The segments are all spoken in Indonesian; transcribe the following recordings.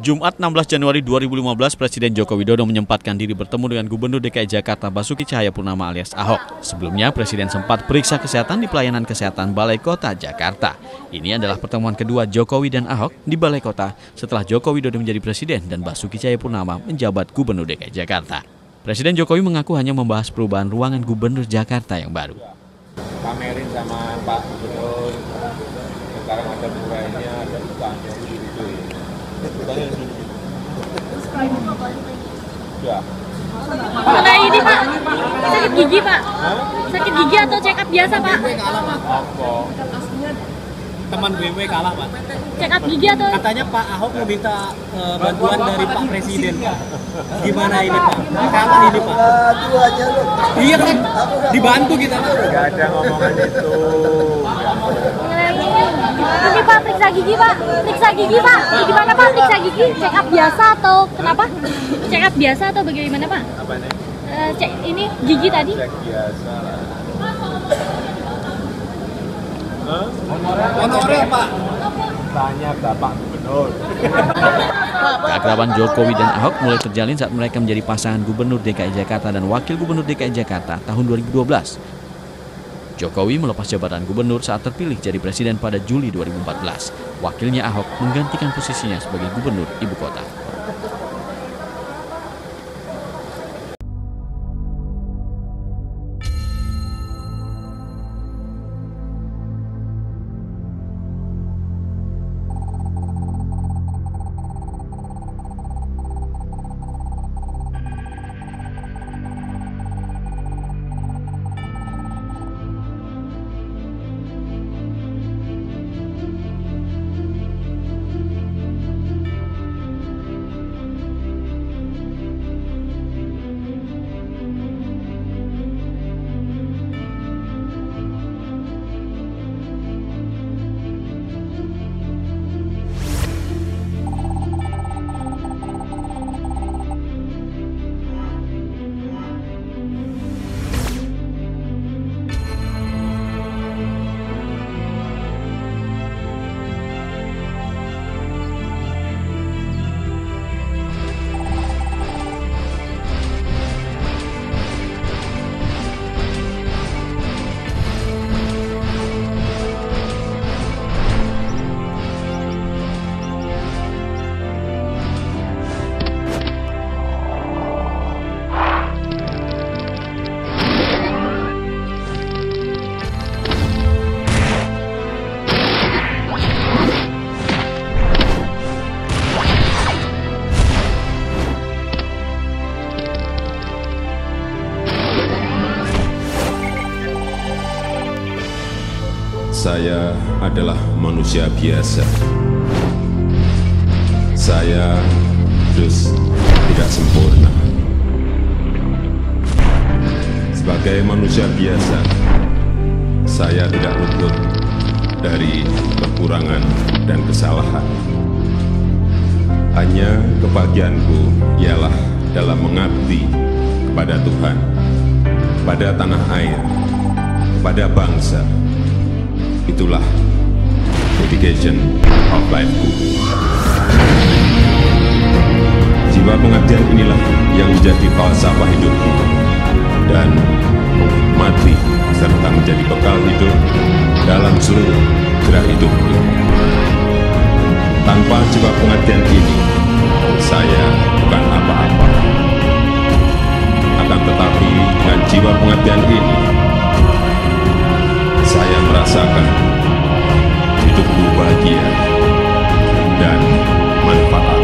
Jumat 16 Januari 2015, Presiden Joko Widodo menyempatkan diri bertemu dengan Gubernur DKI Jakarta Basuki Cahayapurnama alias Ahok. Sebelumnya, Presiden sempat periksa kesehatan di pelayanan kesehatan Balai Kota Jakarta. Ini adalah pertemuan kedua Jokowi dan Ahok di Balai Kota setelah Joko Widodo menjadi Presiden dan Basuki Cahayapurnama menjabat Gubernur DKI Jakarta. Presiden Jokowi mengaku hanya membahas perubahan ruangan Gubernur Jakarta yang baru. Pamerin sama Pak Gubernur, sekarang ada murahnya, ada bukaannya gitu ya. Bukannya di sini. Ya. Nah ini Pak, sakit gigi Pak. Sakit gigi atau check up biasa Pak? Apa? Teman BW kalah Pak. Check up gigi atau? Katanya Pak Ahok meminta bantuan dari Pak Presiden. Gimana ini Pak? Kalah ini Pak. Iya kan? Dibantu kita Pak. Gak ada ngomongan itu. Ini Pak, periksa gigi Pak. Periksa gigi Pak. Gimana Pak periksa gigi? Check up biasa atau kenapa? Check up biasa atau bagaimana Pak? Apa nih? Cek ini gigi tadi. Cek biasa lah. Honorer Pak. Tanya Bapak Gubernur. Keakraban Jokowi dan Ahok mulai terjalin saat mereka menjadi pasangan Gubernur DKI Jakarta dan Wakil Gubernur DKI Jakarta tahun 2012. Jokowi melepas jabatan gubernur saat terpilih jadi presiden pada Juli 2014. Wakilnya Ahok menggantikan posisinya sebagai gubernur ibu kota. Saya adalah manusia biasa. Saya tidak sempurna. Sebagai manusia biasa, saya tidak luput dari kekurangan dan kesalahan. Hanya kebahagiaanku ialah dalam mengabdi kepada Tuhan, kepada tanah air, kepada bangsa. Itulah dedication of life-ku. Jiwa pengabdian inilah yang menjadi falsafah hidupku, dan mati serta menjadi bekal hidup dalam seluruh gerak hidupku. Tanpa jiwa pengabdian ini, saya bukan apa-apa. Akan tetapi dengan jiwa pengabdian ini, saya merasakan hidupku bahagia dan manfaat.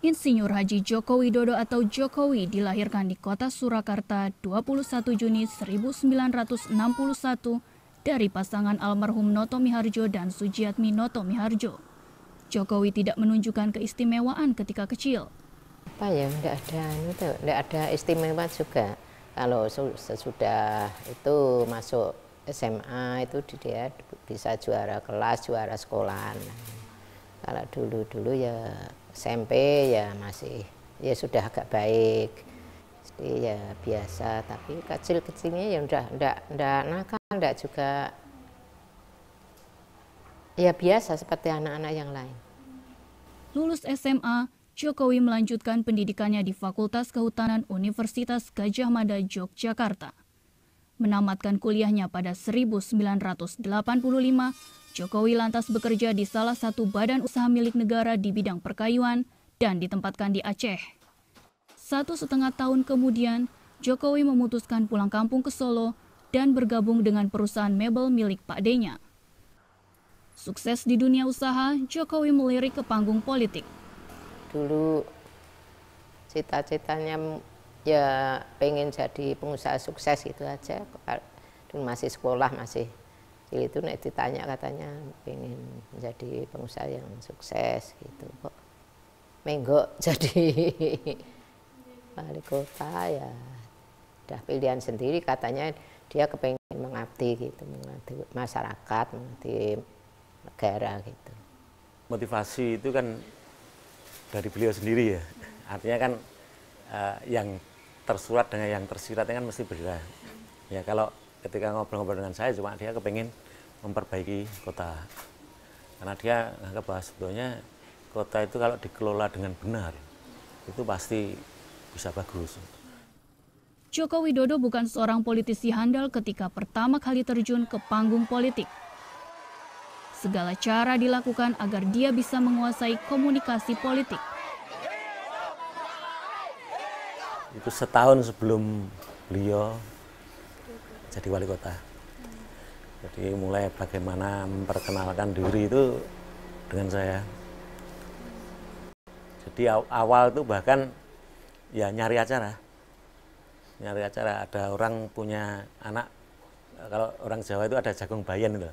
Insinyur Haji Joko Widodo atau Jokowi dilahirkan di kota Surakarta 21 Juni 1961 dari pasangan almarhum Noto Miharjo dan Sujiatmi Noto Miharjo. Jokowi tidak menunjukkan keistimewaan ketika kecil. Apa ya, enggak ada istimewa juga. Kalau sesudah itu masuk SMA itu dia bisa juara kelas, juara sekolahan. Kalau dulu ya SMP ya masih ya sudah agak baik. Jadi ya biasa, tapi kecil-kecilnya ya enggak nakal, enggak juga ya biasa seperti anak-anak yang lain. Lulus SMA, Jokowi melanjutkan pendidikannya di Fakultas Kehutanan Universitas Gadjah Mada, Yogyakarta. Menamatkan kuliahnya pada 1985, Jokowi lantas bekerja di salah satu badan usaha milik negara di bidang perkayuan dan ditempatkan di Aceh. 1,5 tahun kemudian, Jokowi memutuskan pulang kampung ke Solo dan bergabung dengan perusahaan mebel milik Pak D-nya. Sukses di dunia usaha, Jokowi melirik ke panggung politik. Dulu cita-citanya ya pengen jadi pengusaha sukses gitu aja. Dulu masih sekolah, masih itu nek ditanya katanya pengen menjadi pengusaha yang sukses gitu. Kok menggok jadi wali kota ya udah pilihan sendiri, katanya dia kepengen mengabdi gitu, mengabdi masyarakat, mengabdi negara gitu. Motivasi itu kan dari beliau sendiri ya, artinya kan yang tersurat dengan yang tersirat kan mesti berbeda. Ya kalau ketika ngobrol-ngobrol dengan saya cuma dia kepengen memperbaiki kota, karena dia menganggap bahwa sebetulnya kota itu kalau dikelola dengan benar itu pasti bisa bagus. Joko Widodo bukan seorang politisi handal ketika pertama kali terjun ke panggung politik. Segala cara dilakukan agar dia bisa menguasai komunikasi politik. Itu setahun sebelum beliau jadi wali kota. Jadi mulai bagaimana memperkenalkan diri itu dengan saya. Jadi awal itu bahkan ya nyari acara. Ada orang punya anak, kalau orang Jawa itu ada jagung bayan itu.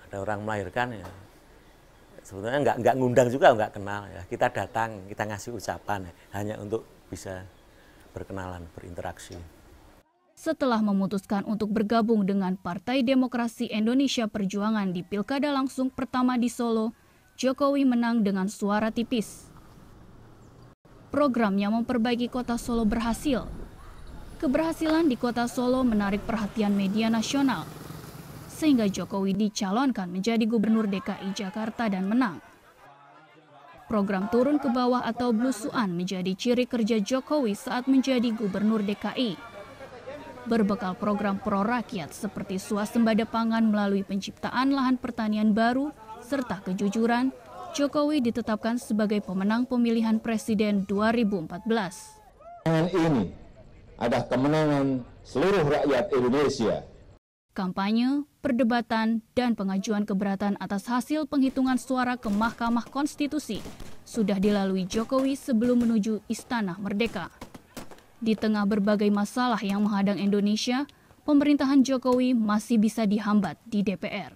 Ada orang melahirkan ya. Sebetulnya nggak ngundang juga, nggak kenal ya. Kita datang, kita ngasih ucapan ya, hanya untuk bisa berkenalan, berinteraksi. Setelah memutuskan untuk bergabung dengan Partai Demokrasi Indonesia Perjuangan di Pilkada langsung pertama di Solo, Jokowi menang dengan suara tipis. Programnya memperbaiki kota Solo berhasil. Keberhasilan di kota Solo menarik perhatian media nasional, sehingga Jokowi dicalonkan menjadi Gubernur DKI Jakarta dan menang. Program turun ke bawah atau blusuan menjadi ciri kerja Jokowi saat menjadi Gubernur DKI. Berbekal program pro-rakyat seperti swasembada pangan melalui penciptaan lahan pertanian baru serta kejujuran, Jokowi ditetapkan sebagai pemenang pemilihan presiden 2014. Kemenangan ini adalah kemenangan seluruh rakyat Indonesia. Kampanye, perdebatan, dan pengajuan keberatan atas hasil penghitungan suara ke Mahkamah Konstitusi sudah dilalui Jokowi sebelum menuju Istana Merdeka. Di tengah berbagai masalah yang menghadang Indonesia, pemerintahan Jokowi masih bisa dihambat di DPR.